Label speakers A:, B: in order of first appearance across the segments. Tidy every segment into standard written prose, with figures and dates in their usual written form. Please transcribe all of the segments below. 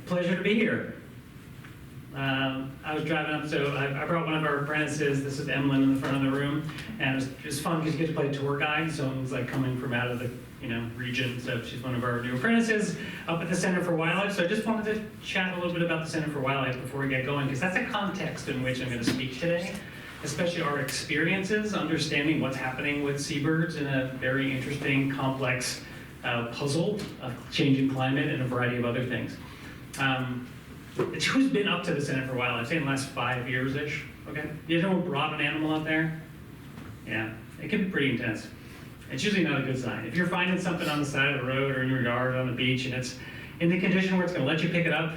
A: Pleasure to be here. I was driving up, so I brought one of our apprentices. This is Emlyn in the front of the room, and it was fun because you get to play tour guide. Someone's like coming from out of the region, so she's one of our new apprentices up at the Center for Wildlife. So I just wanted to chat a little bit about the Center for Wildlife before we get going, because that's a context in which I'm going to speak today, especially our experiences, understanding what's happening with seabirds in a very interesting, complex puzzle of changing climate and a variety of other things. Who's been up to the Center for Wildlife, say in the last 5 years-ish, okay? You know who brought an animal up there? Yeah, it can be pretty intense. It's usually not a good sign. If you're finding something on the side of the road or in your yard or on the beach and it's in the condition where it's gonna let you pick it up,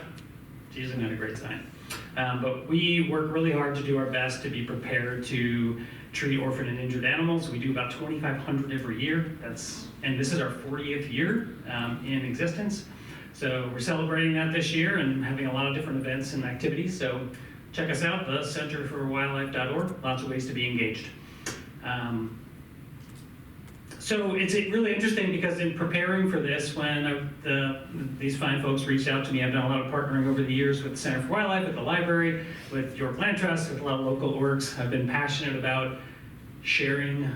A: it's usually not a great sign. But we work really hard to do our best to be prepared to treat orphaned and injured animals. We do about 2,500 every year. And this is our 40th year in existence. So we're celebrating that this year and having a lot of different events and activities. So check us out, the centerforwildlife.org. Lots of ways to be engaged. So it's really interesting because in preparing for this, when these fine folks reached out to me, I've done a lot of partnering over the years with the Center for Wildlife, with the library, with York Land Trust, with a lot of local orgs. I've been passionate about sharing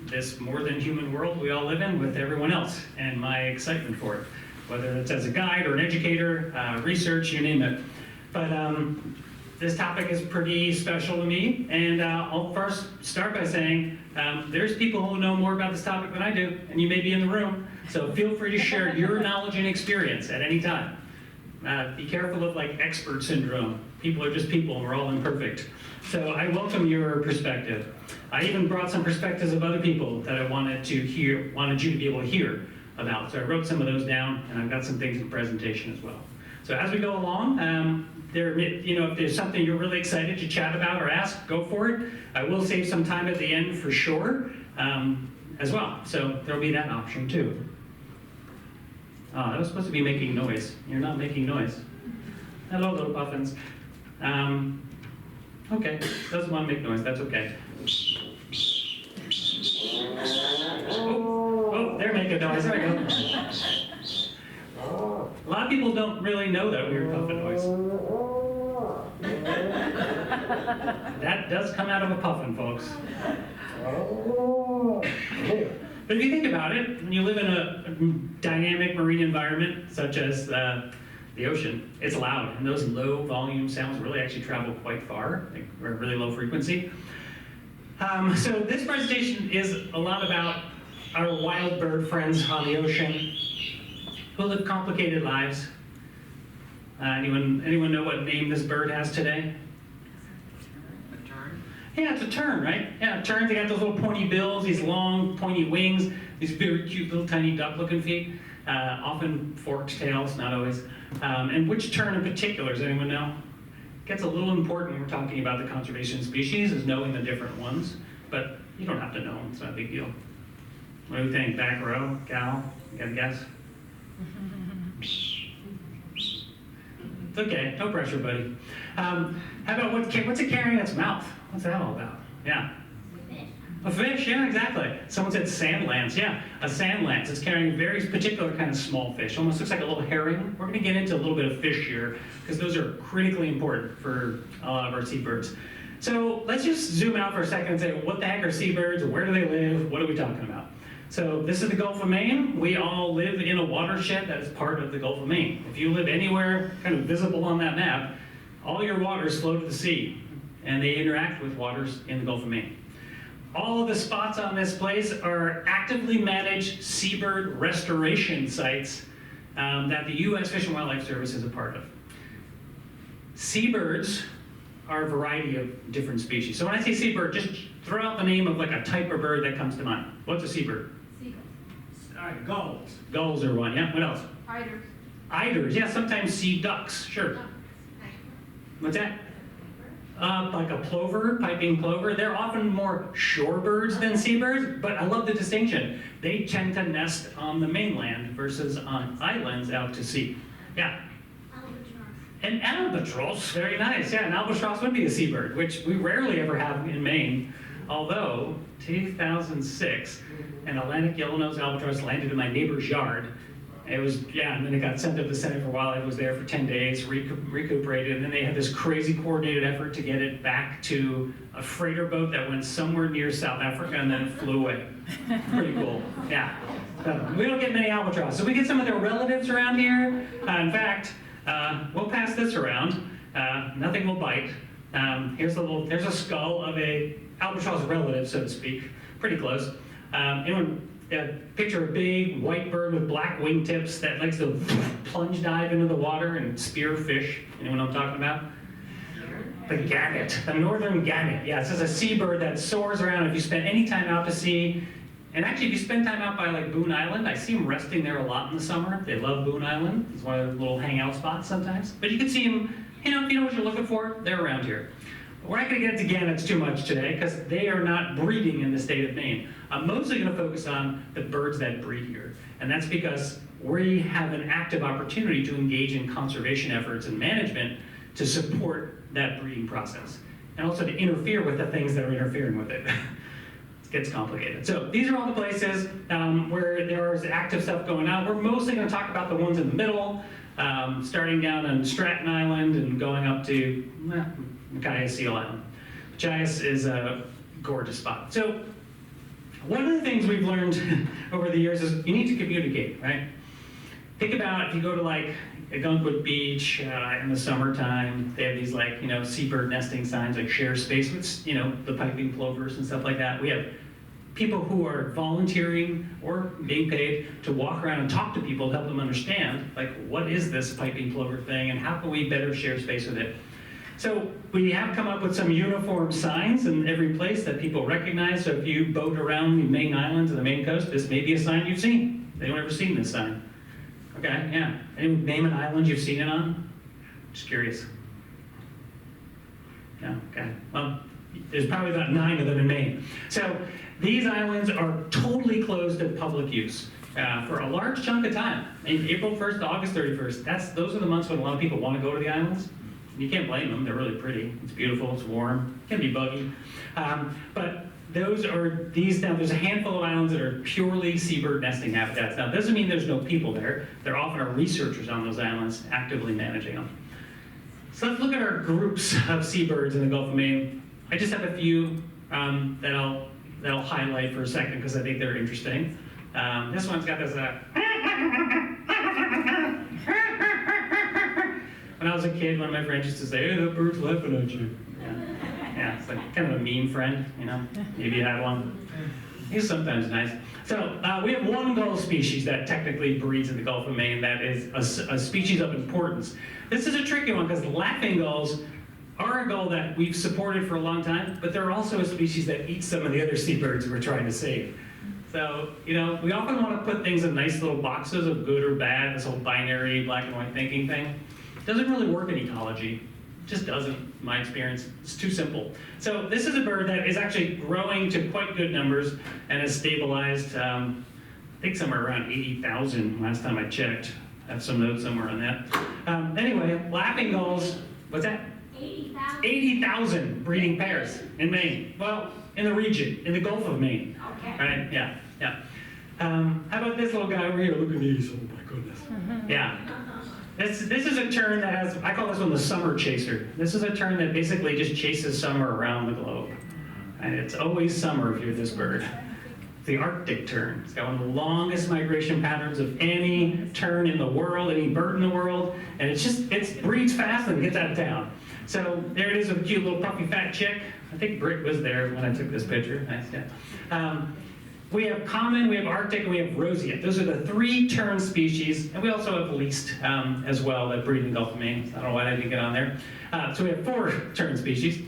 A: this more than human world we all live in with everyone else, and my excitement for it, whether it's as a guide or an educator, research, you name it. But this topic is pretty special to me, and I'll first start by saying there's people who know more about this topic than I do, and you may be in the room, so feel free to share your knowledge and experience at any time. Be careful of like expert syndrome. People are just people, and we're all imperfect. So I welcome your perspective. I even brought some perspectives of other people that I wanted you to be able to hear about. So I wrote some of those down, and I've got some things in presentation as well. So as we go along, if there's something you're really excited to chat about or ask, go for it. I will save some time at the end for sure, as well. So there'll be that option too. Oh, that was supposed to be making noise. You're not making noise. Hello, little puffins. Okay, doesn't want to make noise. That's okay. Oh, they're making noise. There we go. A lot of people don't really know that weird puffin noise. That does come out of a puffin, folks. But if you think about it, when you live in a dynamic marine environment, such as the ocean, it's loud, and those low volume sounds really actually travel quite far, like really low frequency. So this presentation is a lot about our wild bird friends on the ocean who live complicated lives. Anyone know what name this bird has today?
B: A tern?
A: Yeah, it's a tern, right? Yeah, terns, they got those little pointy bills, these long pointy wings, these very cute little tiny duck-looking feet, often forked tails, not always. And which tern in particular, does anyone know? It gets a little important when we're talking about the conservation species, is knowing the different ones, but you don't have to know, it's not a big deal. What do you think, back row, gal, you got a guess? It's okay, no pressure, buddy. How about what's it carrying in its mouth? What's that all about? Yeah. A fish, yeah, exactly. Someone said sand lance, yeah, a sand lance. It's carrying a very particular kind of small fish. Almost looks like a little herring. We're gonna get into a little bit of fish here because those are critically important for a lot of our seabirds. So let's just zoom out for a second and say, what the heck are seabirds? Where do they live? What are we talking about? So this is the Gulf of Maine. We all live in a watershed that is part of the Gulf of Maine. If you live anywhere kind of visible on that map, all your waters flow to the sea, and they interact with waters in the Gulf of Maine. All of the spots on this place are actively managed seabird restoration sites that the U.S. Fish and Wildlife Service is a part of. Seabirds are a variety of different species. So when I say seabird, just throw out the name of like a type of bird that comes to mind. What's a seabird?
C: Seagulls.
A: All right, gulls. Gulls are one, yeah. What else?
C: Eiders.
A: Eiders, yeah, sometimes sea ducks, sure. What's that? Like a plover, piping plover. They're often more shorebirds than seabirds, but I love the distinction. They tend to nest on the mainland versus on islands out to sea. Yeah? An albatross, very nice. Yeah, an albatross would be a seabird, which we rarely ever have in Maine. Although, 2006, an Atlantic yellow-nosed albatross landed in my neighbor's yard It was, yeah, and then it got sent up to the Center for Wildlife. It was there for 10 days, recuperated, and then they had this crazy coordinated effort to get it back to a freighter boat that went somewhere near South Africa and then it flew away. Pretty cool, yeah. We don't get many albatross. So we get some of their relatives around here. In fact, we'll pass this around. Nothing will bite. There's a skull of a albatross relative, so to speak. Pretty close. Anyone picture a big white bird with black wingtips that likes to plunge dive into the water and spear fish? Anyone know what I'm talking about? The gannet, the northern gannet. Yeah, this is a seabird that soars around. If you spend any time out to sea, and actually if you spend time out by like Boone Island, I see them resting there a lot in the summer. They love Boone Island. It's one of their little hangout spots sometimes. But you can see them, if you know what you're looking for, they're around here. We're not going to get into gannets too much today because they are not breeding in the state of Maine. I'm mostly going to focus on the birds that breed here. And that's because we have an active opportunity to engage in conservation efforts and management to support that breeding process. And also to interfere with the things that are interfering with it. It gets complicated. So these are all the places where there is active stuff going on. We're mostly going to talk about the ones in the middle, starting down on Stratton Island and going up to Machias Seal Island. Machias is a gorgeous spot. So one of the things we've learned over the years is you need to communicate, right? Think about if you go to like Gunkwood Beach in the summertime, they have these like, seabird nesting signs like share space with, the piping plovers and stuff like that. We have people who are volunteering or being paid to walk around and talk to people to help them understand, like, what is this piping plover thing and how can we better share space with it? So we have come up with some uniform signs in every place that people recognize. So if you boat around the Maine Islands and the Maine coast, this may be a sign you've seen. Anyone ever seen this sign? Okay, yeah. Anyone name an island you've seen it on? Just curious. No, okay. Well, there's probably about 9 of them in Maine. So these islands are totally closed to public use for a large chunk of time. April 1st to August 31st, those are the months when a lot of people want to go to the islands. You can't blame them, they're really pretty. It's beautiful, it's warm, it can be buggy. But those are now there's a handful of islands that are purely seabird nesting habitats. Now, it doesn't mean there's no people there. There often are researchers on those islands actively managing them. So let's look at our groups of seabirds in the Gulf of Maine. I just have a few that I'll highlight for a second because I think they're interesting. This one's got this when I was a kid, one of my friends used to say, "Hey, that bird's laughing at you." Yeah, it's like kind of a mean friend, Maybe you had one. He's sometimes nice. So we have one gull species that technically breeds in the Gulf of Maine that is a species of importance. This is a tricky one because laughing gulls are a gull that we've supported for a long time, but they're also a species that eats some of the other seabirds we're trying to save. So, we often want to put things in nice little boxes of good or bad, this whole binary black and white thinking thing. It doesn't really work in ecology. It just doesn't, in my experience. It's too simple. So this is a bird that is actually growing to quite good numbers and has stabilized, I think somewhere around 80,000 last time I checked. I have some notes somewhere on that. Anyway, laughing gulls, what's that?
C: 80,000.
A: 80,000 breeding pairs in Maine. Well, in the region, in the Gulf of Maine.
C: Okay.
A: Right, yeah. How about this little guy over here? Look at these, oh my goodness. Yeah. This is a tern that has, I call this one the summer chaser. This is a tern that basically just chases summer around the globe. And it's always summer if you're this bird. The Arctic tern. It's got one of the longest migration patterns of any tern in the world, any bird in the world. And it breeds fast and gets out of town. So there it is with a cute little puffy fat chick. I think Britt was there when I took this picture. Nice, yeah. We have common, we have Arctic, and we have roseate. Those are the 3 tern species, and we also have least as well that breed in the Gulf of Maine. I don't know why that didn't get on there. So we have 4 tern species.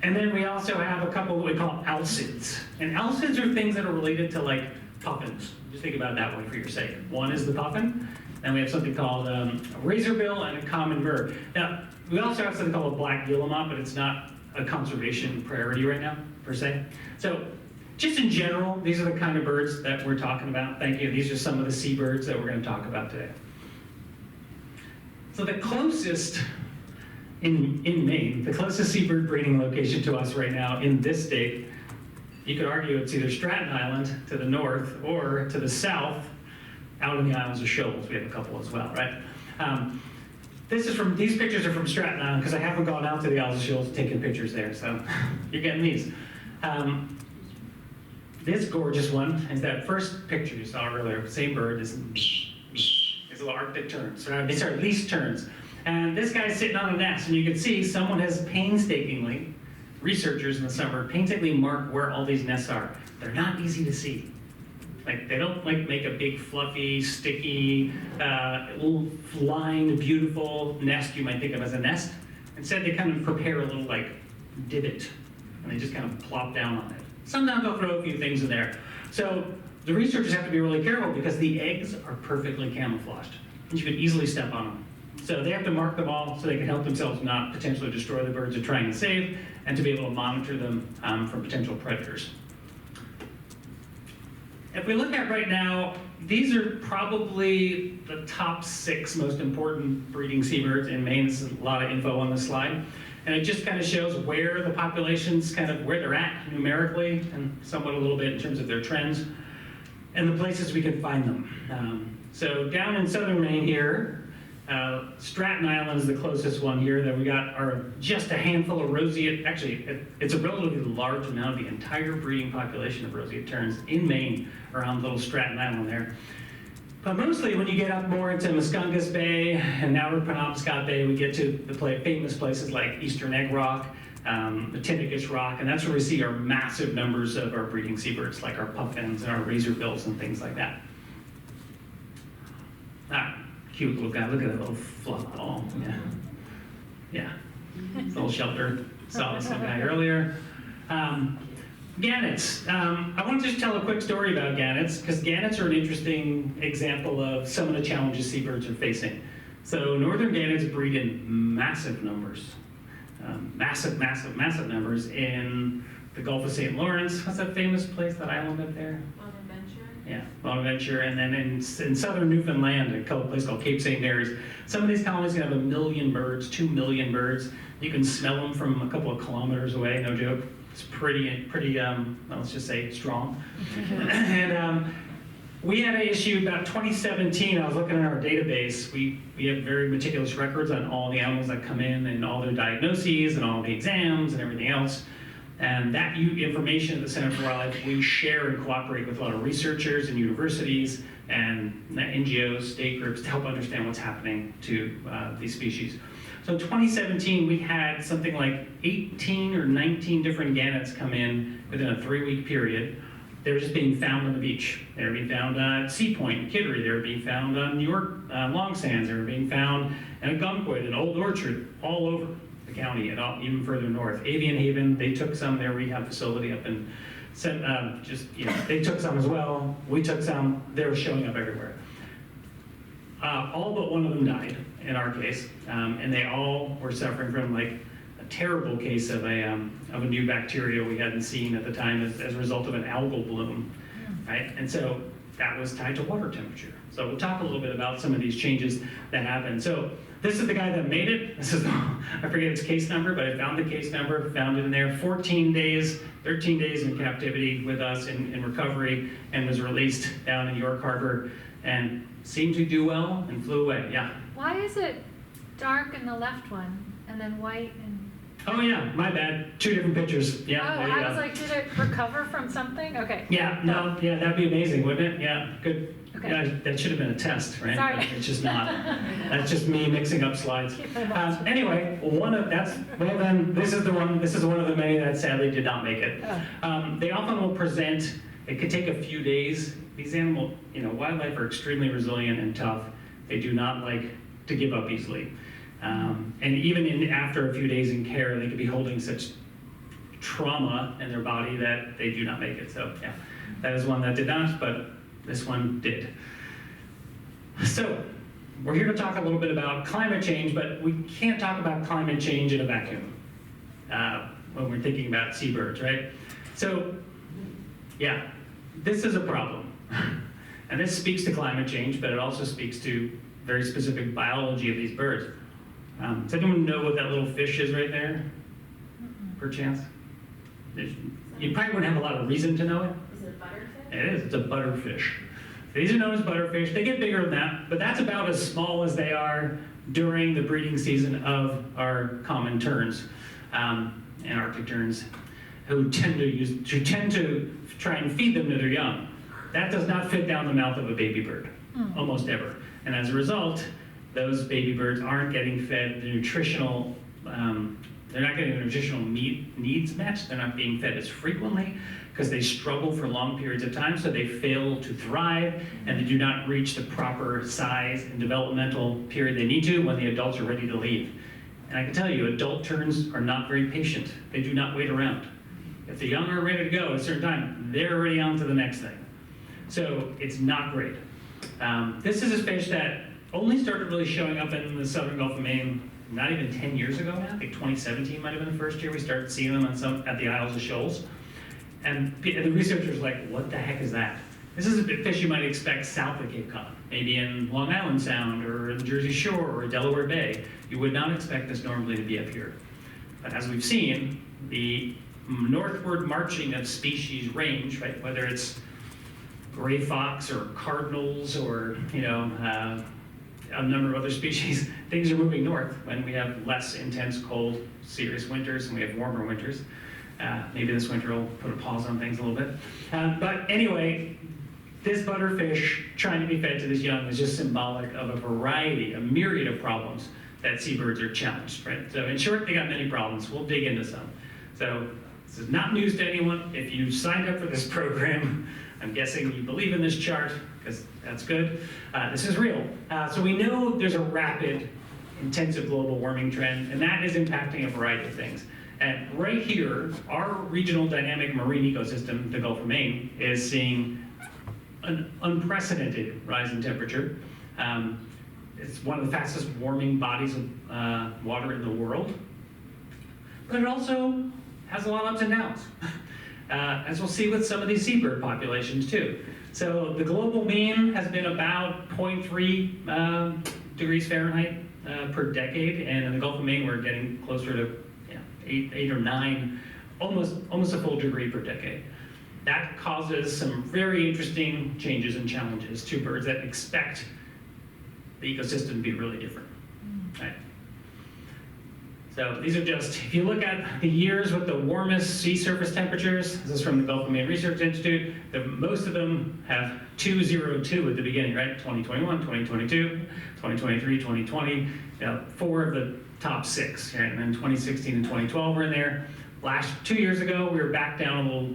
A: And then we also have a couple that we call alcids. And alcids are things that are related to like puffins. Just think about it that way for your sake. One is the puffin, and we have something called a razorbill and a common bird. Now, we also have something called a black guillemot, but it's not a conservation priority right now, per se. So just in general, these are the kind of birds that we're talking about. Thank you. These are some of the seabirds that we're going to talk about today. So the closest in Maine, the closest seabird breeding location to us right now in this state, you could argue it's either Stratton Island to the north or to the south, out in the islands of shoals. We have a couple as well, right? These pictures are from Stratton Island because I haven't gone out to the Isles of Shoals taking pictures there, so you're getting these. This gorgeous one is that first picture you saw earlier. Same bird is little Arctic terns, right? These are least terns. And this guy's sitting on a nest, and you can see someone has painstakingly, researchers in the summer, painstakingly marked where all these nests are. They're not easy to see. Like, they don't like make a big, fluffy, sticky, little lined, beautiful nest you might think of as a nest. Instead, they kind of prepare a little like divot, and they just kind of plop down on it. Sometimes they'll throw a few things in there. So the researchers have to be really careful because the eggs are perfectly camouflaged, and you could easily step on them. So they have to mark them all so they can help themselves not potentially destroy the birds they're trying to save, and to be able to monitor them from potential predators. If we look at right now, these are probably the top 6 most important breeding seabirds in Maine. This is a lot of info on this slide. And it just kind of shows where the populations, kind of where they're at numerically, and somewhat a little bit in terms of their trends, and the places we can find them. So down in southern Maine here, Stratton Island is the closest one here that we got are just a handful of roseate, actually it's a relatively large amount of the entire breeding population of roseate terns in Maine around little Stratton Island there. But mostly when you get up more into Muscongas Bay and now we're Penobscot Bay, we get to the famous places like Eastern Egg Rock, the Tinnitus Rock, and that's where we see our massive numbers of our breeding seabirds, like our puffins and our razorbills and things like that. Cute little guy, look at that little fluff ball, yeah. Little shelter, saw this little guy earlier. Gannets. I want to just tell a quick story about gannets, because gannets are an interesting example of some of the challenges seabirds are facing. So northern gannets breed in massive numbers, massive numbers in the Gulf of St. Lawrence. What's that famous place, that island up there? Yeah, Bonaventure, and then in southern Newfoundland, a place called Cape St. Mary's. Some of these colonies can have 1 million birds, 2 million birds. You can smell them from a couple of kilometers away, no joke. It's pretty, well, let's just say strong. And we had an issue about 2017. I was looking at our database. We have very meticulous records on all the animals that come in and all their diagnoses and all the exams and everything else. And that information at the Center for Wildlife, we share and cooperate with a lot of researchers and universities and NGOs, state groups, to help understand what's happening to these species. So in 2017, we had something like 18 or 19 different gannets come in within a 3-week period. They were just being found on the beach. They were being found at Sea Point, Kittery. They were being found on New York Long Sands. They were being found in Ogunquit, an Old Orchard, all over the county and even further north. Avian Haven, they took some, their rehab facility up and sent, they took some as well. We took some. They were showing up everywhere. All but one of them died in our case, and they all were suffering from like a terrible case of a new bacteria we hadn't seen at the time as a result of an algal bloom, right? And so that was tied to water temperature. So we'll talk a little bit about some of these changes that happened. So this is the guy that made it. This is, I forget its case number, but I found the case number, found it in there. 13 days in captivity with us in recovery, and was released down in York Harbor and seemed to do well and flew away. Yeah.
C: Why is it dark in the left one and then white and...
A: Oh yeah, my bad. 2 different pictures. Yeah.
C: Oh, I was like, did it recover from something? Okay.
A: Yeah, no, yeah, that'd be amazing, wouldn't it? Yeah, good.
C: Okay.
A: Yeah, that should have been a test, right?
C: Sorry.
A: But it's just not. That's just me mixing up slides. Anyway, this is one of the many that sadly did not make it.
C: Oh.
A: They often will present, it could take a few days. These animals, wildlife are extremely resilient and tough. They do not like to give up easily. And even after a few days in care, they could be holding such trauma in their body that they do not make it. So yeah, that is one that did not, but this one did. So we're here to talk a little bit about climate change, but we can't talk about climate change in a vacuum when we're thinking about seabirds, right? So yeah, this is a problem. And this speaks to climate change, but it also speaks to very specific biology of these birds. Does anyone know what that little fish is right there? Perchance? You probably wouldn't have a lot of reason to know it.
B: Is it butterfish?
A: It is. It's a butterfish. These are known as butterfish. They get bigger than that, but that's about as small as they are during the breeding season of our common terns, and Arctic terns, who tend to try and feed them to their young. That does not fit down the mouth of a baby bird, almost ever. And as a result, those baby birds aren't getting fed the nutritional, they're not getting the nutritional needs met. They're not being fed as frequently because they struggle for long periods of time, so they fail to thrive, and they do not reach the proper size and developmental period they need to when the adults are ready to leave. And I can tell you, adult terns are not very patient. They do not wait around. If the young are ready to go at a certain time, they're already on to the next thing. So it's not great. This is a fish that only started really showing up in the southern Gulf of Maine not even 10 years ago now. I think 2017 might have been the first year we started seeing them at the Isles of Shoals. And the researchers were like, what the heck is that? This is a fish you might expect south of Cape Cod, maybe in Long Island Sound or in the Jersey Shore or Delaware Bay. You would not expect this normally to be up here. But as we've seen, the northward marching of species range, right? Whether it's gray fox or cardinals or a number of other species, things are moving north when we have less intense cold, serious winters, and we have warmer winters. Maybe this winter will put a pause on things a little bit. But anyway, this butterfish trying to be fed to this young is just symbolic of a variety, a myriad of problems that seabirds are challenged, right? So in short, they got many problems. We'll dig into some. So this is not news to anyone. If you signed up for this program, I'm guessing you believe in this chart, because that's good. This is real. So we know there's a rapid, intensive global warming trend, and that is impacting a variety of things. And right here, our regional dynamic marine ecosystem, the Gulf of Maine, is seeing an unprecedented rise in temperature. It's one of the fastest warming bodies of water in the world. But it also has a lot of ups and downs, as we'll see with some of these seabird populations too. So the global mean has been about 0.3 degrees Fahrenheit per decade, and in the Gulf of Maine we're getting closer to 8 or 9, almost a full degree per decade. That causes some very interesting changes and challenges to birds that expect the ecosystem to be really different. Right? So these are just, if you look at the years with the warmest sea surface temperatures, this is from the Gulf of Maine Research Institute, most of them have 202 at the beginning, right? 2021, 2022, 2023, 2020, 4 of the top 6, right? And then 2016 and 2012 were in there. 2 years ago, we were back down a little.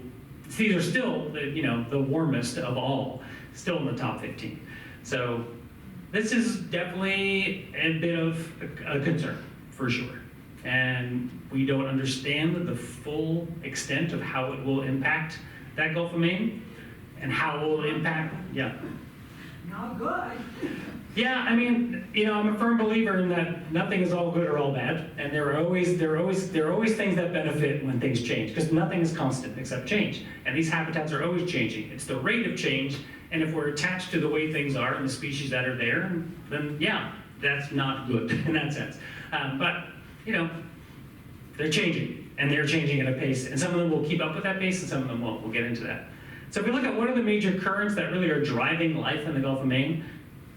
A: These are still, the warmest of all, still in the top 15. So this is definitely a bit of a concern, for sure. And we don't understand the full extent of how it will impact that Gulf of Maine and how it will impact,
B: Not good.
A: Yeah, I mean, I'm a firm believer in that nothing is all good or all bad, and there are always things that benefit when things change, because nothing is constant except change, and these habitats are always changing. It's the rate of change, and if we're attached to the way things are and the species that are there, then yeah, that's not good in that sense. But they're changing, and they're changing at a pace, and some of them will keep up with that pace, and some of them won't. We'll get into that. So if we look at what are the major currents that really are driving life in the Gulf of Maine,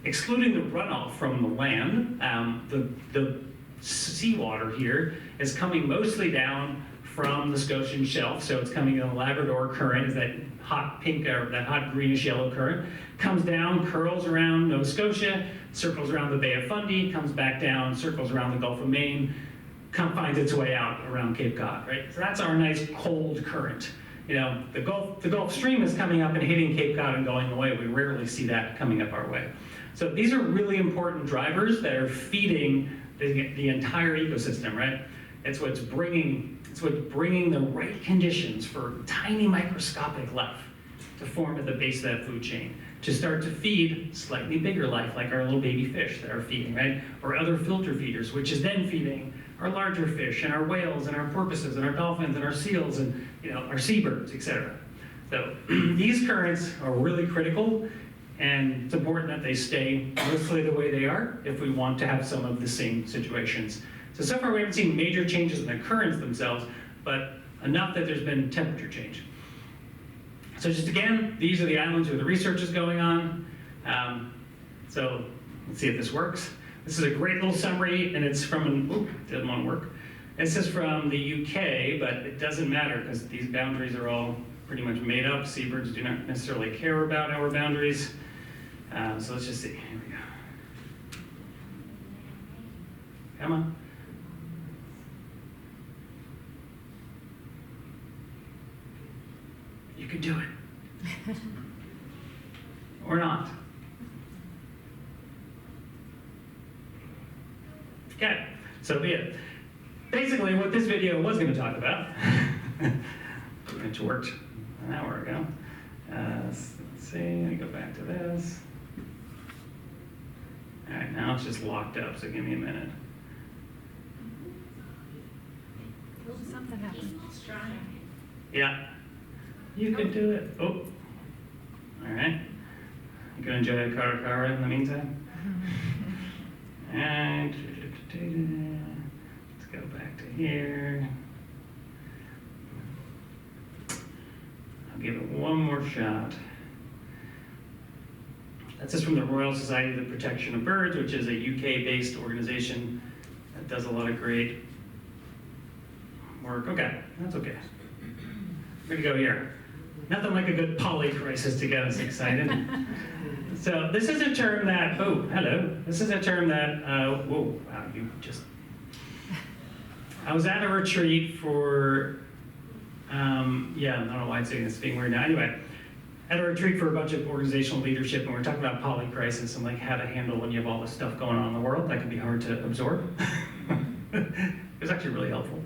A: excluding the runoff from the land, the seawater here is coming mostly down from the Scotian shelf, so it's coming in the Labrador current, is that hot pink or that hot greenish yellow current, comes down, curls around Nova Scotia, circles around the Bay of Fundy, comes back down, circles around the Gulf of Maine, finds its way out around Cape Cod, right? So that's our nice cold current. The Gulf Stream is coming up and hitting Cape Cod and going away. We rarely see that coming up our way. So these are really important drivers that are feeding the entire ecosystem, right? It's what's bringing the right conditions for tiny microscopic life to form at the base of that food chain, to start to feed slightly bigger life, like our little baby fish that are feeding, right? Or other filter feeders, which is then feeding our larger fish and our whales and our porpoises and our dolphins and our seals and our seabirds, etc. So these currents are really critical, and it's important that they stay mostly the way they are if we want to have some of the same situations. So far we haven't seen major changes in the currents themselves, but enough that there's been temperature change. So just again, these are the islands where the research is going on. So let's see if this works. This is a great little summary, and it's from didn't want to work. This is from the UK, but it doesn't matter because these boundaries are all pretty much made up. Seabirds do not necessarily care about our boundaries. So let's just see. Here we go. Come on. You can do it. Or not. Okay, so be it. Basically, what this video was going to talk about, which worked an hour ago. Let's see, let me go back to this. All right, now it's just locked up, so give me a minute.
C: Something happened.
A: Yeah, you can do it. Oh, all right. You can enjoy a cara in the meantime. And let's go back to here. I'll give it one more shot. That's just from the Royal Society for the Protection of Birds, which is a UK-based organization that does a lot of great work. Okay, that's okay. We're gonna go here. Nothing like a good polycrisis to get us excited. So this is a term that, oh, hello. This is a term that, whoa, wow, you just. I was at a retreat for, yeah, I don't know why it's being weird now. Anyway, at a retreat for a bunch of organizational leadership, and we're talking about polycrisis and like how to handle when you have all this stuff going on in the world. That can be hard to absorb. It was actually really helpful.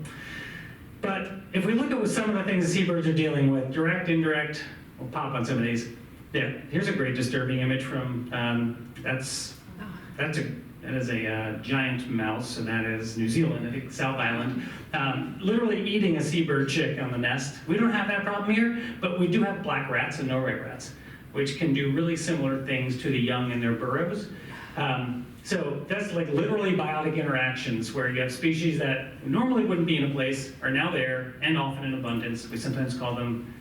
A: But if we look at what some of the things the seabirds are dealing with, direct, indirect, we'll pop on some of these. Yeah, here's a great disturbing image from, that is a giant mouse, so that is New Zealand, I think South Island, literally eating a seabird chick on the nest. We don't have that problem here, but we do have black rats and Norway rats, which can do really similar things to the young in their burrows. So that's like literally biotic interactions where you have species that normally wouldn't be in a place are now there and often in abundance. We sometimes call them,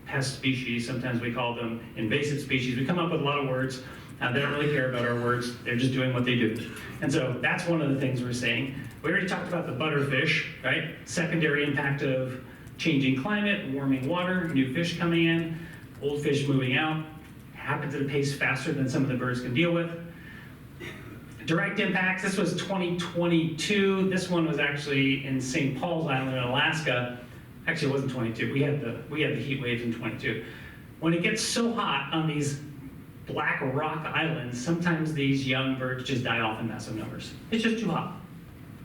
A: pest species. Sometimes we call them invasive species. We come up with a lot of words. They don't really care about our words. They're just doing what they do. And so that's one of the things we're saying. We already talked about the butterfish, right? Secondary impact of changing climate, warming water, new fish coming in, old fish moving out. Happens at a pace faster than some of the birds can deal with. Direct impacts, this was 2022. This one was actually in St. Paul's Island in Alaska. Actually, it wasn't 22. We had the heat waves in 22. When it gets so hot on these black rock islands, sometimes these young birds just die off in massive numbers. It's just too hot.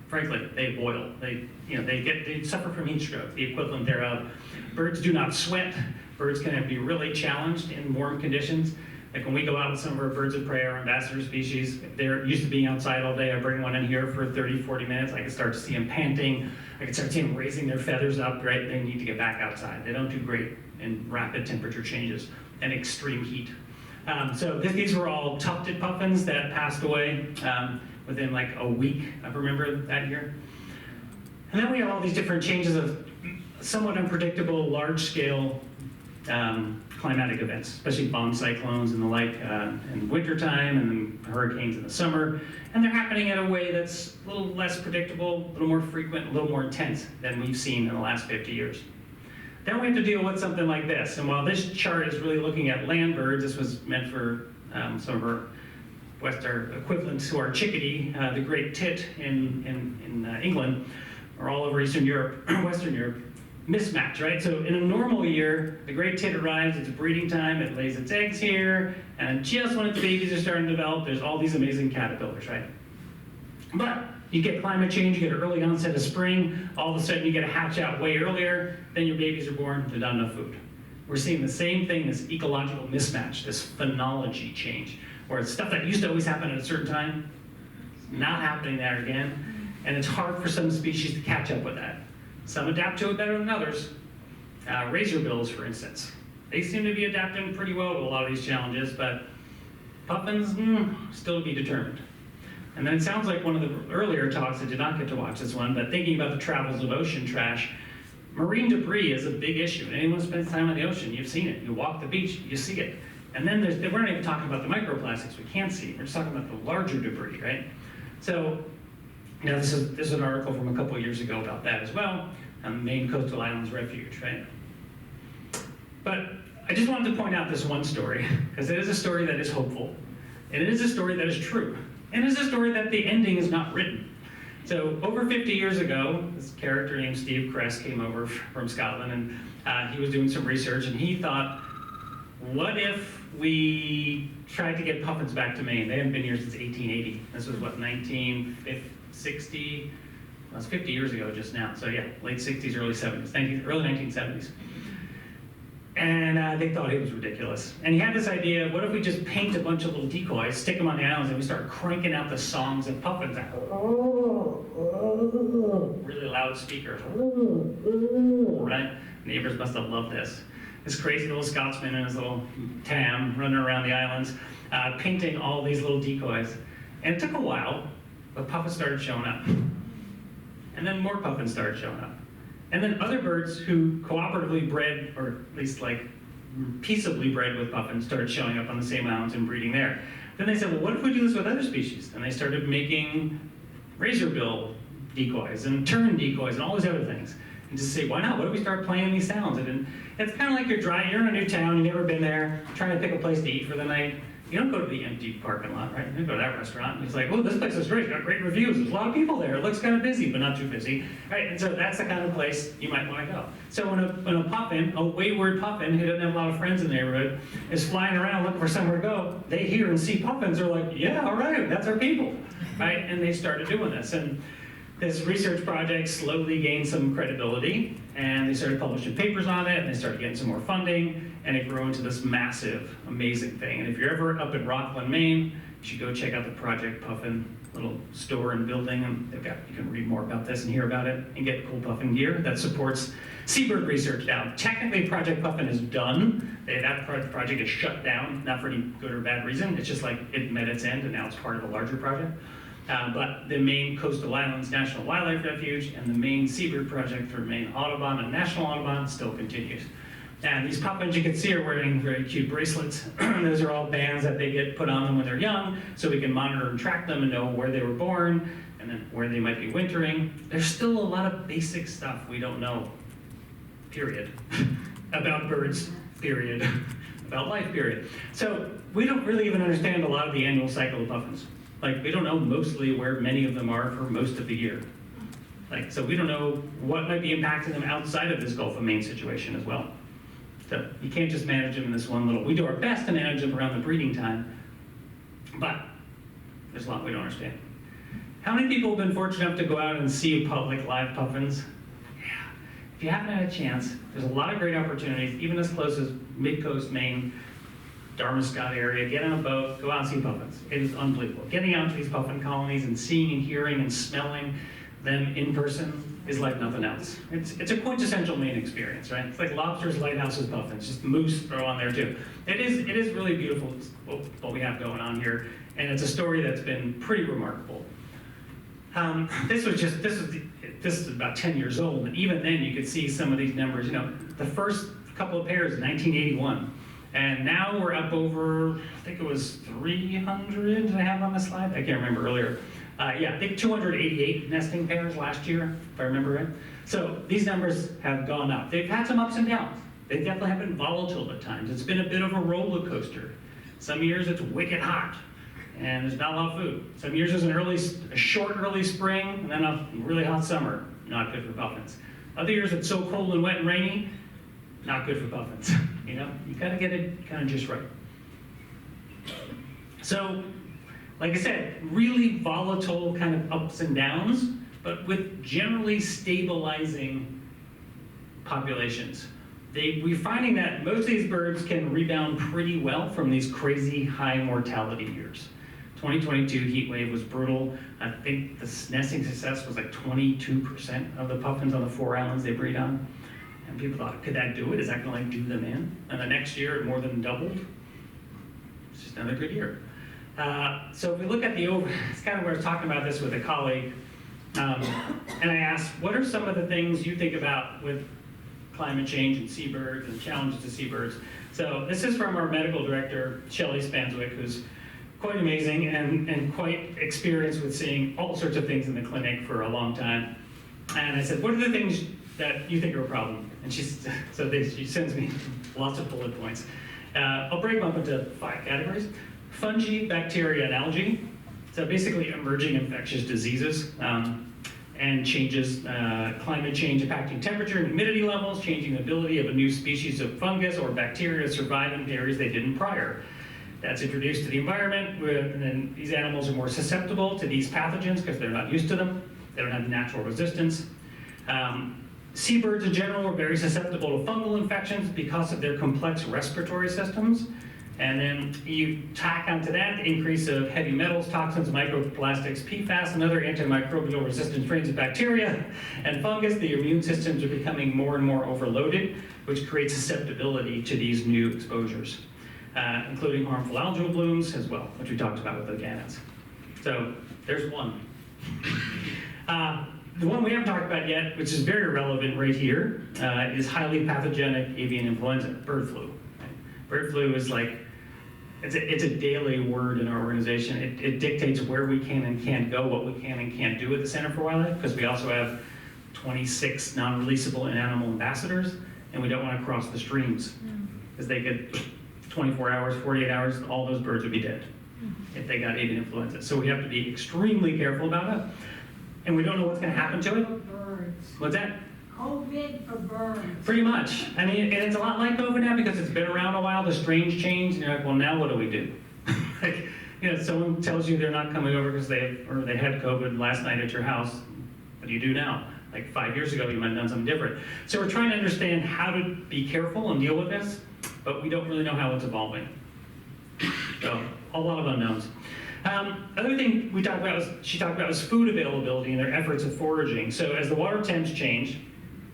A: Frankly, they boil. They suffer from heat stroke, the equivalent thereof. Birds do not sweat. Birds can be really challenged in warm conditions. Like when we go out with some of our birds of prey, our ambassador species, if they're used to being outside all day, I bring one in here for 30, 40 minutes, I can start to see them panting. I can start seeing them raising their feathers up, right? They need to get back outside. They don't do great in rapid temperature changes and extreme heat. So these were all tufted puffins that passed away within like a week, I remember that year. And then we have all these different changes of somewhat unpredictable, large-scale climatic events, especially bomb cyclones and the like in wintertime, and then hurricanes in the summer. And they're happening in a way that's a little less predictable, a little more frequent, a little more intense than we've seen in the last 50 years. Then we have to deal with something like this. And while this chart is really looking at land birds, this was meant for some of our Western equivalents to our chickadee, the great tit in England, or all over Eastern Europe, Western Europe. Mismatch, right? So in a normal year, the great tit arrives, it's breeding time, it lays its eggs here, and just when its babies are starting to develop, there's all these amazing caterpillars, right? But you get climate change, you get an early onset of spring, all of a sudden you get a hatch out way earlier, then your babies are born, there's not enough food. We're seeing the same thing, this ecological mismatch, this phenology change, where it's stuff that used to always happen at a certain time, not happening there again, and it's hard for some species to catch up with that. Some adapt to it better than others. Razorbills, for instance. They seem to be adapting pretty well to a lot of these challenges, but puffins, still to be determined. And then it sounds like one of the earlier talks, I did not get to watch this one, but thinking about the travels of ocean trash, marine debris is a big issue. Anyone who spends time on the ocean, you've seen it. You walk the beach, you see it. And then we're not even talking about the microplastics we can't see. We're just talking about the larger debris, right? So, this is an article from a couple of years ago about that as well, Maine Coastal Islands Refuge, right? But I just wanted to point out this one story, because it is a story that is hopeful, and it is a story that is true, and it is a story that the ending is not written. So over 50 years ago, this character named Steve Kress came over from Scotland, and he was doing some research, and he thought, what if we tried to get puffins back to Maine? They haven't been here since 1880. This was what, 1960? Well, it's 50 years ago just now. So yeah, late 60s, early 70s, early 1970s. And they thought it was ridiculous. And he had this idea, what if we just paint a bunch of little decoys, stick them on the islands, and we start cranking out the songs of puffins. Really loud speakers. Right? Neighbors must have loved this. This crazy little Scotsman and his little tam running around the islands, painting all these little decoys. And it took a while, but puffins started showing up. And then more puffins started showing up. And then other birds who cooperatively bred, or at least like peaceably bred with puffins, started showing up on the same islands and breeding there. Then they said, well, what if we do this with other species? And they started making razorbill decoys and tern decoys and all these other things. And just say, why not? What if we start playing these sounds? And it's kind of like you're in a new town, you've never been there, trying to pick a place to eat for the night. You don't go to the empty parking lot, right? You go to that restaurant, and it's like, oh, this place is great, got great reviews, there's a lot of people there, it looks kind of busy, but not too busy, right? And so that's the kind of place you might want to go. So when a puffin, a wayward puffin who doesn't have a lot of friends in the neighborhood, is flying around looking for somewhere to go, they hear and see puffins, they're like, yeah, all right, that's our people, right? And they started doing this. And this research project slowly gained some credibility, and they started publishing papers on it, and they started getting some more funding, and it grew into this massive, amazing thing. And if you're ever up in Rockland, Maine, you should go check out the Project Puffin little store and building, and you can read more about this and hear about it, and get cool puffin gear that supports seabird research now. Technically, Project Puffin is done. That project is shut down, not for any good or bad reason. It's just like it met its end, and now it's part of a larger project. But the Maine Coastal Islands National Wildlife Refuge and the Maine Seabird Project through Maine Audubon and National Audubon still continues. And these puffins you can see are wearing very cute bracelets. Those are all bands that they get put on them when they're young, so we can monitor and track them and know where they were born and then where they might be wintering. There's still a lot of basic stuff we don't know, period, about birds, period, about life, period. So we don't really even understand a lot of the annual cycle of puffins. Like, we don't know mostly where many of them are for most of the year. Like, so we don't know what might be impacting them outside of this Gulf of Maine situation as well. So you can't just manage them in this one little, we do our best to manage them around the breeding time, but there's a lot we don't understand. How many people have been fortunate enough to go out and see public live puffins? Yeah. If you haven't had a chance, there's a lot of great opportunities, even as close as mid-coast Maine, Dartmouth area, get on a boat, go out and see puffins. It is unbelievable. Getting out to these puffin colonies and seeing and hearing and smelling them in person is like nothing else. It's a quintessential Maine experience, right? It's like lobsters, lighthouses, puffins, just moose throw on there too. It is really beautiful what we have going on here, and it's a story that's been pretty remarkable. This is about 10 years old, and even then you could see some of these numbers. You know, the first couple of pairs in 1981. And now we're up over, I think it was 300 I have on the slide. I can't remember earlier. Yeah, I think 288 nesting pairs last year, if I remember right. So these numbers have gone up. They've had some ups and downs. They definitely have been volatile at times. It's been a bit of a roller coaster. Some years it's wicked hot, and there's not a lot of food. Some years there's a short early spring, and then a really hot summer. Not good for puffins. Other years it's so cold and wet and rainy, not good for puffins. You know, you gotta get it kind of just right. So, like I said, really volatile kind of ups and downs, but with generally stabilizing populations. We're finding that most of these birds can rebound pretty well from these crazy high mortality years. 2022 heat wave was brutal. I think the nesting success was like 22% of the puffins on the 4 islands they breed on. And people thought, could that do it? Is that gonna like do them in? And the next year it more than doubled. It's just another good year. So if we look at it's kind of where I was talking about this with a colleague, and I asked, what are some of the things you think about with climate change and seabirds and challenges to seabirds. So this is from our medical director, Shelley Spanswick, who's quite amazing and quite experienced with seeing all sorts of things in the clinic for a long time. And I said, what are the things that you think are a problem? And she sends me lots of bullet points. I'll break them up into 5 categories. Fungi, bacteria, and algae. So basically emerging infectious diseases and changes, climate change impacting temperature and humidity levels, changing the ability of a new species of fungus or bacteria to survive in areas they didn't prior. That's introduced to the environment, and then these animals are more susceptible to these pathogens because they're not used to them. They don't have natural resistance. Seabirds in general are very susceptible to fungal infections because of their complex respiratory systems. And then you tack onto that the increase of heavy metals, toxins, microplastics, PFAS, and other antimicrobial resistant strains of bacteria and fungus. The immune systems are becoming more and more overloaded, which creates susceptibility to these new exposures, including harmful algal blooms as well, which we talked about with the gannets. So there's one. The one we haven't talked about yet, which is very relevant right here, is highly pathogenic avian influenza, bird flu. Bird flu is like, it's a daily word in our organization. It dictates where we can and can't go, what we can and can't do at the Center for Wildlife, because we also have 26 non-releasable and animal ambassadors, and we don't want to cross the streams, because they could, 24 hours, 48 hours, all those birds would be dead if they got avian influenza. So we have to be extremely careful about it. And we don't know what's going to happen to it.
B: For birds.
A: What's that?
B: COVID for birds.
A: Pretty much. I mean, and it's a lot like COVID now because it's been around a while. The strains change, and you're like, well, now what do we do? Like, you know, someone tells you they're not coming over because they had COVID last night at your house. What do you do now? Like 5 years ago, you might have done something different. So we're trying to understand how to be careful and deal with this, but we don't really know how it's evolving. So a lot of unknowns. Other thing she talked about was food availability and their efforts of foraging. So as the water temps change,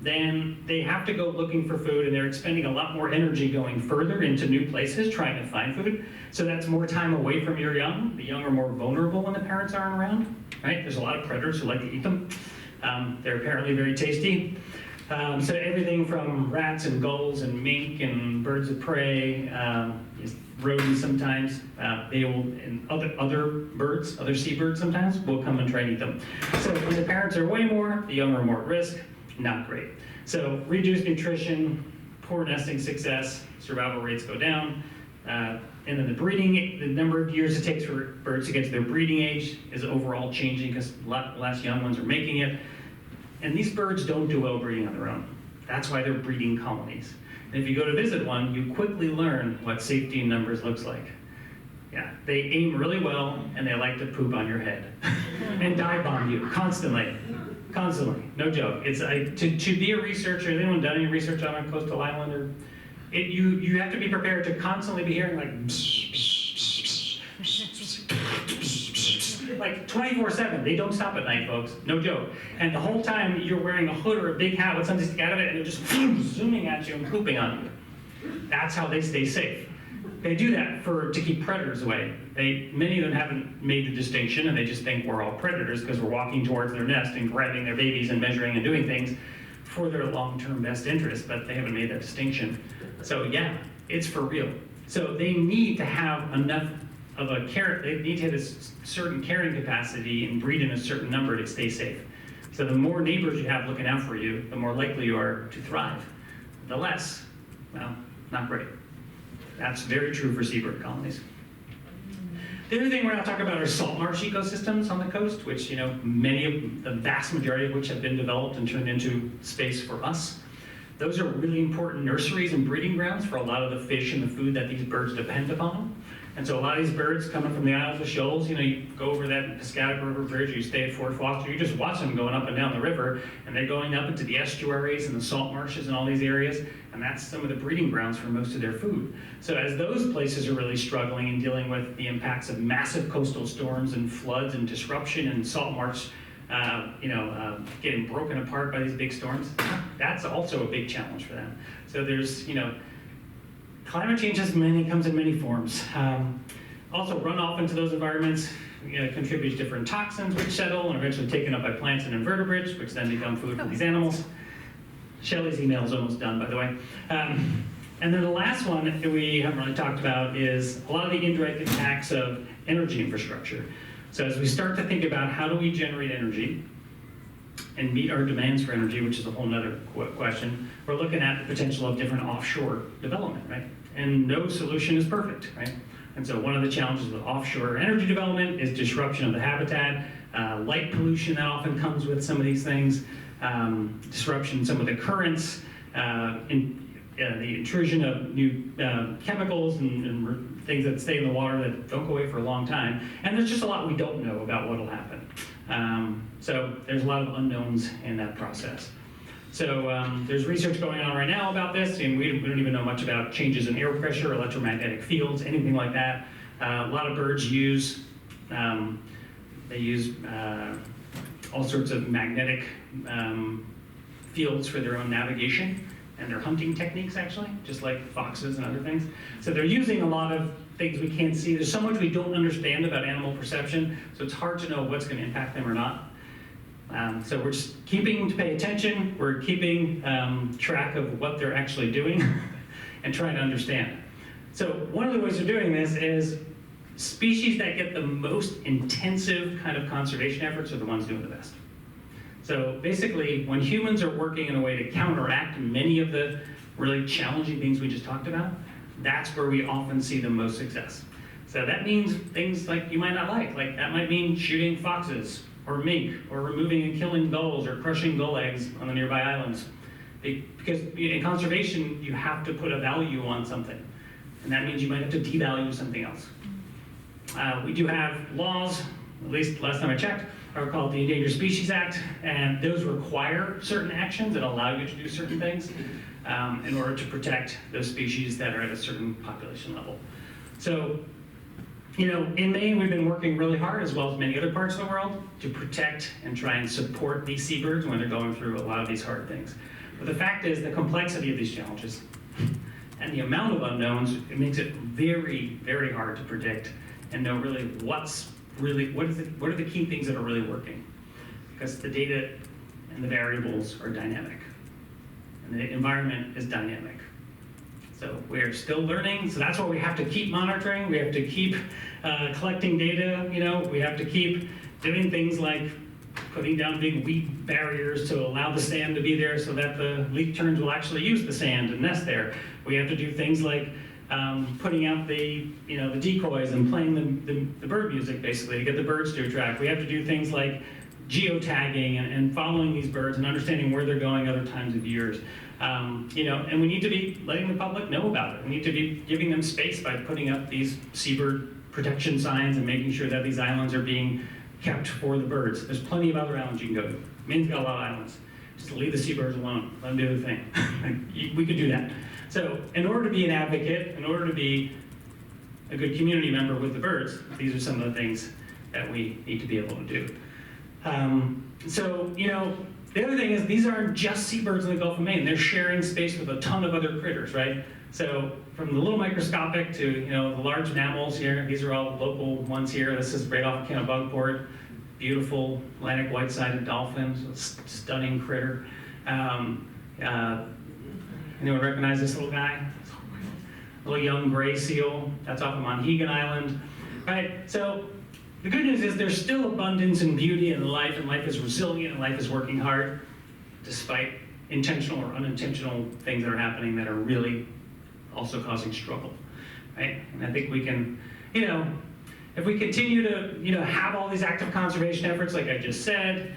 A: then they have to go looking for food, and they're expending a lot more energy going further into new places trying to find food. So that's more time away from your young. The young are more vulnerable when the parents aren't around, right? There's a lot of predators who like to eat them. They're apparently very tasty. So everything from rats and gulls and mink and birds of prey, rodents sometimes, they will, and other birds, other seabirds sometimes, will come and try and eat them. So when the parents are way more, the young are more at risk. Not great. So reduced nutrition, poor nesting success, survival rates go down, and then the number of years it takes for birds to get to their breeding age is overall changing because less young ones are making it. And these birds don't do well breeding on their own. That's why they're breeding colonies. And if you go to visit one, you quickly learn what safety in numbers looks like. Yeah, they aim really well, and they like to poop on your head and dive bomb you constantly. Constantly, no joke. It's to be a researcher. Has anyone done any research on a coastal island? Or you have to be prepared to constantly be hearing like 24/7. They don't stop at night, folks. No joke. And the whole time you're wearing a hood or a big hat with something sticking out of it, and they're just zooming at you and pooping on you. That's how they stay safe. They do that to keep predators away. Many of them haven't made the distinction, and they just think we're all predators because we're walking towards their nest and grabbing their babies and measuring and doing things for their long-term best interest, but they haven't made that distinction. So yeah, it's for real. So they need to have enough of a they need to have a certain carrying capacity and breed in a certain number to stay safe. So the more neighbors you have looking out for you, the more likely you are to thrive. The less, well, not great. That's very true for seabird colonies. The other thing we're going to talk about are salt marsh ecosystems on the coast, which, the vast majority of which have been developed and turned into space for us. Those are really important nurseries and breeding grounds for a lot of the fish and the food that these birds depend upon. And so a lot of these birds coming from the Isles of Shoals, you go over that Piscataqua River Bridge, you stay at Fort Foster, you just watch them going up and down the river, and they're going up into the estuaries and the salt marshes and all these areas, and that's some of the breeding grounds for most of their food. So as those places are really struggling and dealing with the impacts of massive coastal storms and floods and disruption and salt marsh, getting broken apart by these big storms, that's also a big challenge for them. So there's, climate change comes in many forms. Also, runoff into those environments contributes different toxins which settle and are eventually taken up by plants and invertebrates, which then become food for these animals. Shelley's email is almost done, by the way. And then the last one that we haven't really talked about is a lot of the indirect impacts of energy infrastructure. So as we start to think about how do we generate energy and meet our demands for energy, which is a whole nother question, we're looking at the potential of different offshore development, right? And no solution is perfect, right? And so one of the challenges with offshore energy development is disruption of the habitat, light pollution that often comes with some of these things, disruption in some of the currents, the intrusion of new chemicals and things that stay in the water that don't go away for a long time. And there's just a lot we don't know about what will happen. So there's a lot of unknowns in that process. So there's research going on right now about this, and we don't even know much about changes in air pressure, electromagnetic fields, anything like that. A lot of birds use, they use all sorts of magnetic fields for their own navigation and their hunting techniques, actually, just like foxes and other things. So they're using a lot of things we can't see. There's so much we don't understand about animal perception, so it's hard to know what's going to impact them or not. So we're just keeping to pay attention. We're keeping track of what they're actually doing and trying to understand. So one of the ways of doing this is species that get the most intensive kind of conservation efforts are the ones doing the best. So basically, when humans are working in a way to counteract many of the really challenging things we just talked about, that's where we often see the most success. So that means things like you might not like that might mean shooting foxes or mink or removing and killing gulls or crushing gull eggs on the nearby islands. Because in conservation, you have to put a value on something. And that means you might have to devalue something else. We do have laws, at least last time I checked, are called the Endangered Species Act, and those require certain actions that allow you to do certain things in order to protect those species that are at a certain population level. So, in Maine, we've been working really hard, as well as many other parts of the world, to protect and try and support these seabirds when they're going through a lot of these hard things. But the fact is, the complexity of these challenges and the amount of unknowns, it makes it very, very hard to predict and know really what are the key things that are really working. Because the data and the variables are dynamic, and the environment is dynamic. So we're still learning, so that's why we have to keep monitoring, we have to keep collecting data, we have to keep doing things like putting down big weed barriers to allow the sand to be there so that the leaf terns will actually use the sand and nest there. We have to do things like putting out the decoys and playing the bird music, basically, to get the birds to attract. We have to do things like geotagging and following these birds and understanding where they're going other times of years. And we need to be letting the public know about it. We need to be giving them space by putting up these seabird protection signs and making sure that these islands are being kept for the birds. There's plenty of other islands you can go to. Maine's got a lot of islands. Just leave the seabirds alone. Let them do their thing. We could do that. So in order to be an advocate, in order to be a good community member with the birds, these are some of the things that we need to be able to do. The other thing is these aren't just seabirds in the Gulf of Maine. They're sharing space with a ton of other critters, right? So from the little microscopic to the large mammals here, these are all local ones here. This is right off of Kennebunkport. Beautiful Atlantic white-sided dolphins, stunning critter. Anyone recognize this little guy? Little young gray seal, that's off of Monhegan Island. Right, so the good news is there's still abundance and beauty in life, and life is resilient, and life is working hard, despite intentional or unintentional things that are happening that are really also causing struggle, right? And I think we can, if we continue to, have all these active conservation efforts, like I just said,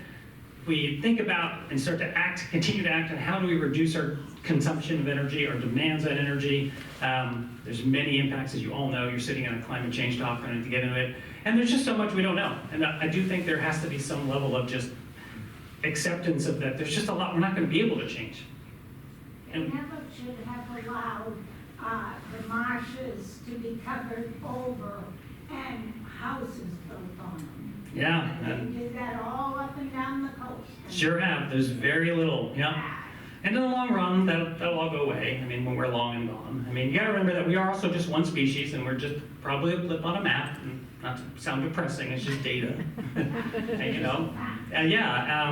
A: we think about and start to continue to act on how do we reduce our consumption of energy, our demands on energy. There's many impacts, as you all know. You're sitting on a climate change talk, going to get into it. And there's just so much we don't know. And I do think there has to be some level of just acceptance of that. There's just a lot we're not going to be able to change.
B: They never should have allowed the marshes to be covered over and houses built on them.
A: Yeah.
B: They did that all up and down the coast.
A: Sure have. There's very little, And in the long run, that'll all go away. I mean, when we're long and gone. I mean, you gotta remember that we are also just one species, and we're just probably a blip on a map. And not to sound depressing, it's just data.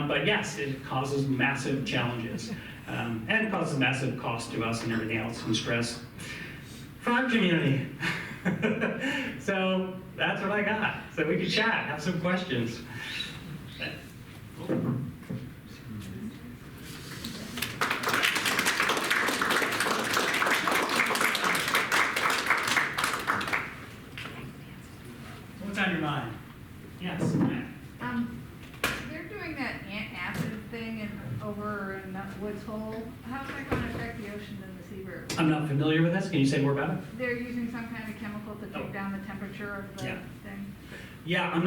A: But yes, it causes massive challenges. And it causes massive cost to us and everything else and stress for our community. So that's what I got. So we can chat, have some questions. What's on your mind? Yes.
D: They're doing that antacid thing over in Woods Hole. How's that going to affect the ocean and the seabirds?
A: I'm not familiar with this. Can you say more about it?
D: They're using some kind of chemical to take down the temperature of the
A: Yeah.
D: thing.
A: Yeah,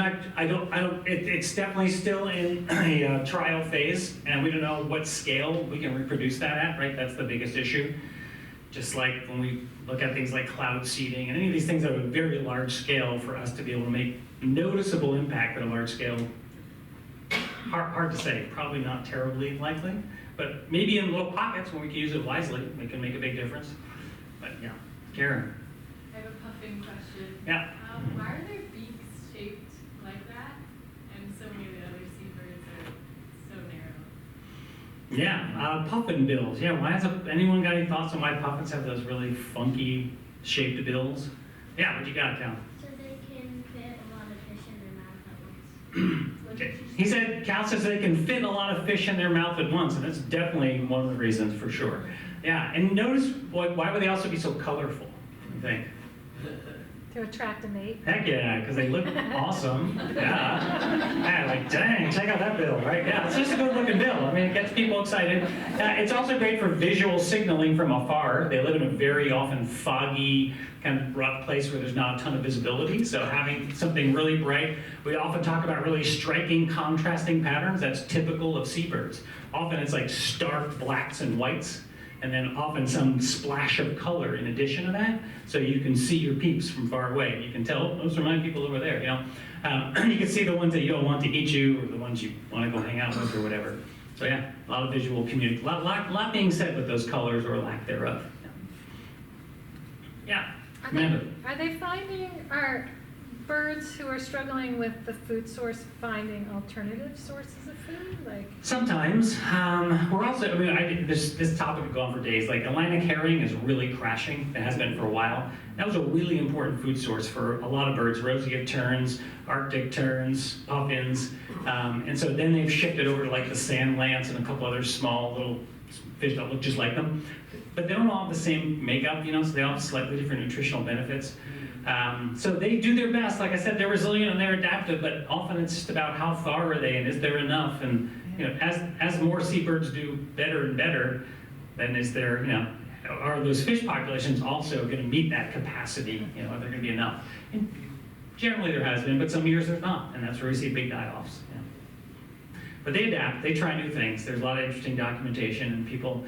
A: it's definitely still in a trial phase, and we don't know what scale we can reproduce that at, right? That's the biggest issue. Just like when we look at things like cloud seeding and any of these things at a very large scale, for us to be able to make noticeable impact at a large scale, hard to say, probably not terribly likely, but maybe in little pockets when we can use it wisely, we can make a big difference. But yeah, Karen.
E: I have a puffin question.
A: Yeah.
E: Why are their beaks shaped like that? And so many of the other seabirds are so narrow.
A: Yeah, puffin bills. Yeah, why has anyone got any thoughts on why puffins have those really funky shaped bills? Yeah, what you got, Cal?
F: So they can fit a lot of fish in their mouth at once.
A: Okay. He said, Cal says they can fit a lot of fish in their mouth at once, and that's definitely one of the reasons for sure. Yeah, and notice, why would they also be so colorful, I think?
C: To attract a mate.
A: Heck yeah, because they look awesome. Yeah. Yeah, like, dang, check out that bill, right? Yeah, it's just a good looking bill. I mean, it gets people excited. It's also great for visual signaling from afar. They live in a very often foggy, kind of rough place where there's not a ton of visibility. So having something really bright, we often talk about really striking, contrasting patterns. That's typical of seabirds. Often it's like stark blacks and whites, and then often some splash of color in addition to that, so you can see your peeps from far away. You can tell, those are my people over there, you know. You can see the ones that you don't want to eat you, or the ones you want to go hang out with, or whatever. So yeah, a lot of visual community. A lot being said with those colors, or lack thereof. Yeah, Amanda.
C: Are they finding, are birds who are struggling with the food source finding alternative sources of food? Like,
A: Sometimes. We're also, I mean, this topic could go on for days. Like Atlantic herring is really crashing. It has been for a while. That was a really important food source for a lot of birds, roseate terns, Arctic terns, puffins. And so then they've shifted over to like the sand lance and a couple other small little fish that look just like them. But they don't all have the same makeup, you know, so they all have slightly different nutritional benefits. So they do their best. Like I said, they're resilient and they're adaptive, but often it's just about how far are they and is there enough? And you know, as more seabirds do better and better, then is there, you know, are those fish populations also going to meet that capacity? You know, are there going to be enough? And generally there has been, but some years there's not, and that's where we see big die-offs. Yeah. But they adapt, they try new things. There's a lot of interesting documentation and people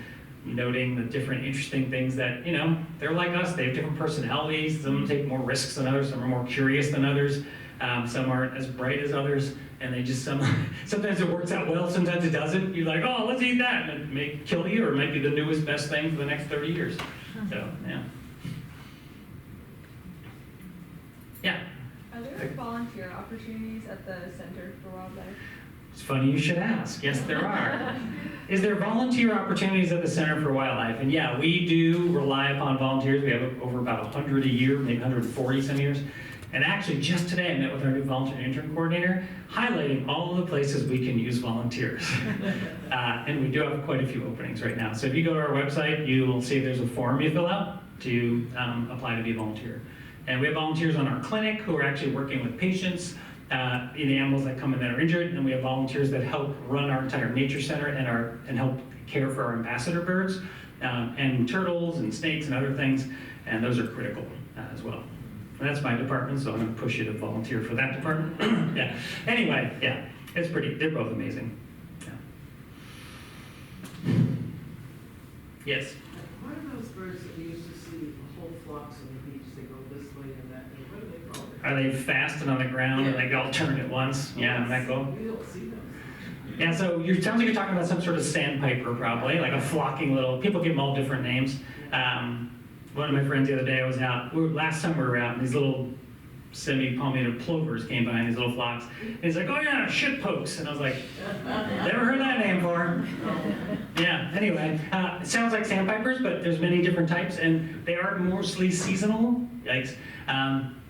A: noting the different interesting things that, you know, they're like us, they have different personalities. Some take more risks than others, some are more curious than others, some aren't as bright as others, and they just, sometimes it works out well, sometimes it doesn't. You're like, oh, let's eat that, and it may kill you, or it might be the newest best thing for the next 30 years. So, yeah. Yeah.
G: Are there volunteer opportunities at the Center for Wildlife?
A: It's funny you should ask. Yes, there are. Is there volunteer opportunities at the Center for Wildlife? And yeah, we do rely upon volunteers. We have over about 100 a year, maybe 140 some years. And actually, just today, I met with our new volunteer intern coordinator, highlighting all of the places we can use volunteers. And we do have quite a few openings right now. So if you go to our website, you will see there's a form you fill out to apply to be a volunteer. And we have volunteers on our clinic who are actually working with patients, the animals that come in that are injured, and we have volunteers that help run our entire nature center and help care for our ambassador birds, and turtles and snakes and other things, and those are critical as well. And that's my department, so I'm going to push you to volunteer for that department. Yeah. Anyway, yeah, they're both amazing. Yeah. Yes?
H: What are those birds that we used to see whole flocks on the beach? They go this way and that way. What are they called?
A: Are they fast and on the ground and they all turn at once? Yeah, isn't that cool?
H: We don't see them.
A: Yeah, so it sounds like you're talking about some sort of sandpiper probably, like a flocking little, people give them all different names. One of my friends the other day, I was out, last summer we were out, and these little semi-palmated plovers came by in these little flocks. And he's like, oh yeah, shit pokes. And I was like, never heard that name before. Yeah, anyway, it sounds like sandpipers, but there's many different types, and they are mostly seasonal. Yikes.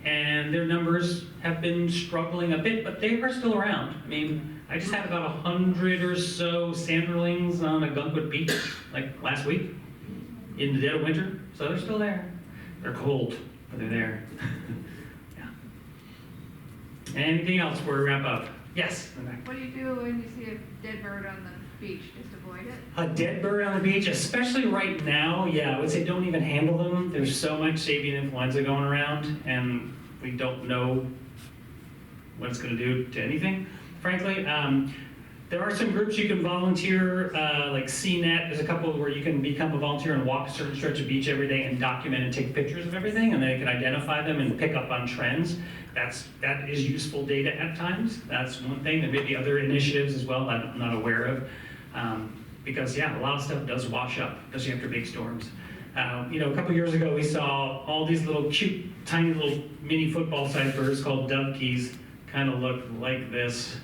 A: And their numbers have been struggling a bit, but they are still around. I mean, I just had about 100 or so sanderlings on a Gunkwood beach like last week in the dead of winter, so they're still there. They're cold, but they're there. Yeah. Anything else before we wrap up? Yes, in the back.
D: What do you do when you see a dead bird on the beach? Just avoid it?
A: A dead bird on the beach, especially right now, yeah, I would say don't even handle them. There's so much avian influenza going around, and we don't know what it's going to do to anything, frankly. There are some groups you can volunteer, like CNET. There's a couple where you can become a volunteer and walk a certain stretch of beach every day and document and take pictures of everything, and then you can identify them and pick up on trends. That is useful data at times. That's one thing. There may be other initiatives as well that I'm not aware of. Because yeah, a lot of stuff does wash up, especially after big storms. A couple years ago we saw all these little cute, tiny little mini football-sized birds called dovekies, kind of look like this.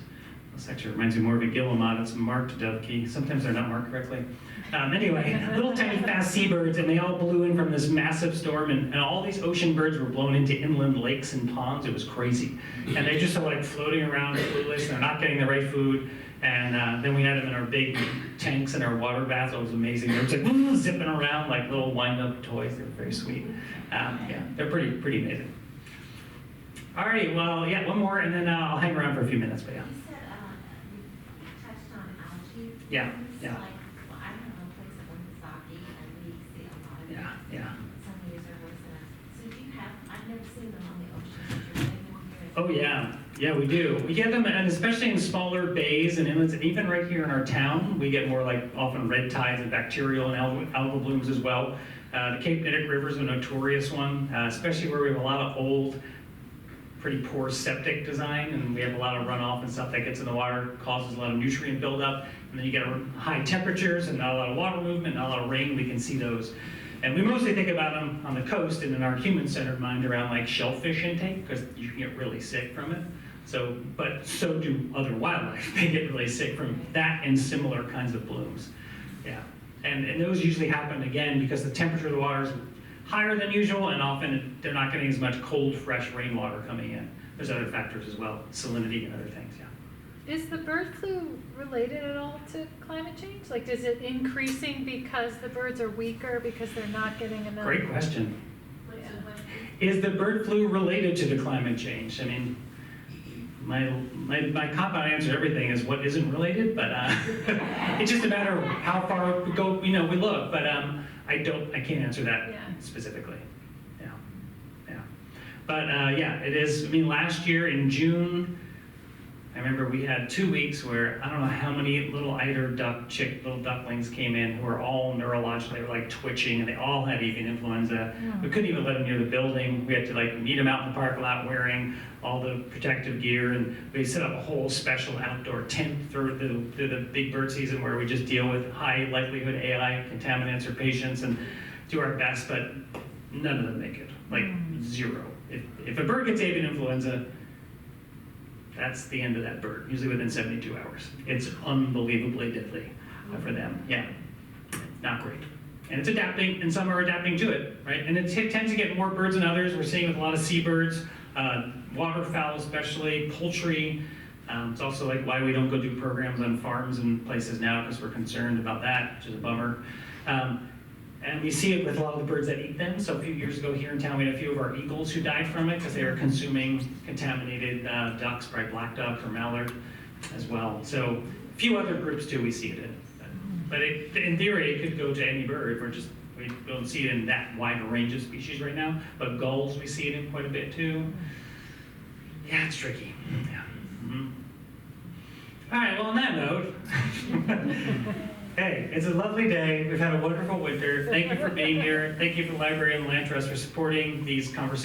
A: This actually reminds me more of a guillemot. It's marked dovekie. Sometimes they're not marked correctly. Anyway, little tiny fast seabirds, and they all blew in from this massive storm, and all these ocean birds were blown into inland lakes and ponds. It was crazy. And they just like floating around clueless, and they're not getting the right food. And then we had them in our big tanks in our water bath. It was amazing. They were just like zipping around like little wind-up toys. They were very sweet. Yeah, they're pretty amazing. Alrighty, well, yeah, one more, and then I'll hang around for a few minutes. But yeah.
F: You said you touched on algae.
A: Yeah,
F: It's
A: yeah.
F: Like, well, I don't know, places like Misaki, and we see a lot of it.
A: Yeah.
F: Some years are worse than others. So do you have? I've never seen them on the ocean. But you're getting them here.
A: Oh yeah, yeah, we do. We get them, and especially in smaller bays and inlets, and even right here in our town, we get more like often red tides and bacterial and algal blooms as well. The Cape Nittick River is a notorious one, especially where we have a lot of old, pretty poor septic design, and we have a lot of runoff and stuff that gets in the water, causes a lot of nutrient buildup, and then you get high temperatures and not a lot of water movement, not a lot of rain. We can see those. And we mostly think about them on the coast and in our human-centered mind around like shellfish intake, because you can get really sick from it. But so do other wildlife. They get really sick from that and similar kinds of blooms. Yeah, and those usually happen again because the temperature of the water is higher than usual, and often they're not getting as much cold, fresh rainwater coming in. There's other factors as well, salinity and other things, yeah.
C: Is the bird flu related at all to climate change? Like, is it increasing because the birds are weaker, because they're not getting enough?
A: Great question.
F: What's the what?
A: Is the bird flu related to the climate change? I mean, my cop-out answer to everything is what isn't related, but it's just a matter of how far we go, we look, but I can't answer that specifically. Yeah. But yeah, it is. I mean, last year in June, I remember we had 2 weeks where I don't know how many little eider little ducklings came in who were all neurologically, they were like twitching, and they all had avian influenza. We couldn't even let them near the building. We had to like meet them out in the parking lot wearing all the protective gear, and we set up a whole special outdoor tent through the big bird season where we just deal with high likelihood AI contaminants or patients and do our best, but none of them make it, like zero. If a bird gets avian influenza, that's the end of that bird, usually within 72 hours. It's unbelievably deadly for them. Yeah, not great. And it's adapting, and some are adapting to it, right? And it tends to get more birds than others. We're seeing with a lot of seabirds, waterfowl especially, poultry. It's also like why we don't go do programs on farms and places now, because we're concerned about that, which is a bummer. And we see it with a lot of the birds that eat them. So a few years ago here in town, we had a few of our eagles who died from it because they were consuming contaminated ducks, probably black duck or mallard as well. So a few other groups too we see it in. But in theory, it could go to any bird. We don't see it in that wide a range of species right now. But gulls, we see it in quite a bit too. Yeah, it's tricky. Yeah. All right, well, on that note, hey, it's a lovely day. We've had a wonderful winter. Thank you for being here. Thank you for the Library and Land Trust for supporting these conversations.